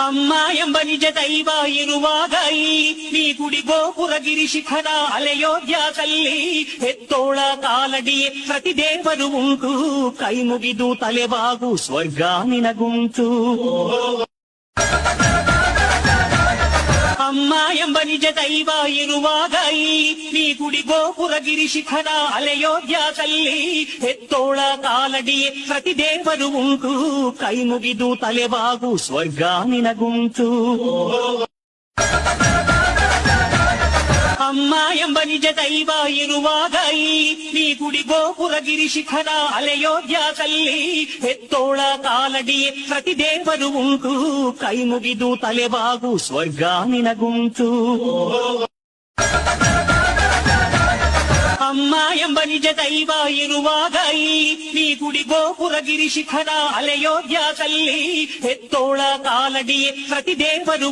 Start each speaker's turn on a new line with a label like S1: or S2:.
S1: ಅಮ್ಮ ಎಂಬ ನಿಜ ದೈವ ಇರುವಾಗ ನೀ ಗುಡಿ ಗೋಪುರ ಗಿರಿ ಶಿಖರ ಅಲೆಯೋಧ್ಯಾದಲ್ಲಿ ಹೆತ್ತೋಳ ಕಾಲಡಿಯೇ ಪ್ರತಿ ದೇವರು ಉಂಟು ಕೈ ಮುಗಿದು ತಲೆಬಾಗು ಸ್ವರ್ಗ ನಿನಗುಂಟು ಅಮ್ಮ ಎಂಬ ನಿಜ ದೈವ ಇರುವಾಗ ನೀ ಗುಡಿ ಗೋಪುರ ಗಿರಿ ಶಿಖರ ಅಲೆಯೋಧ್ಯಾದಲ್ಲಿ ಹೆತ್ತೋಳ ಕಾಲಡಿಯೇ ಪ್ರತಿ ದೇವರು ಉಂಟು ಕೈ ಮುಗಿದು ತಲೆಬಾಗು ಸ್ವರ್ಗ ನಿನಗುಂಟು ಅಮ್ಮ ಎಂಬ ನಿಜ ದೈವ ಇರುವಾಗ ನೀ ಗುಡಿ ಗೋಪುರ ಗಿರಿ ಶಿಖರ ಅಲೆಯೋಧ್ಯಾದಲ್ಲಿ ಹೆತ್ತೋಳ ಕಾಲಡಿಯೇ ಪ್ರತಿ ದೇವರು ಉಂಟು ಕೈ ಮುಗಿದು ತಲೆಬಾಗು ಸ್ವರ್ಗ ನಿನಗುಂಟು ಅಮ್ಮ ಎಂಬ ನಿಜ ದೈವ ಇರುವಾಗ ನೀ ಗುಡಿ ಗೋಪುರ ಗಿರಿ ಶಿಖರ ಅಲೆಯೋಧ್ಯಾದಲ್ಲಿ ಹೆತ್ತೋಳ ಕಾಲಡಿಯೇ ಪ್ರತಿ ದೇವರು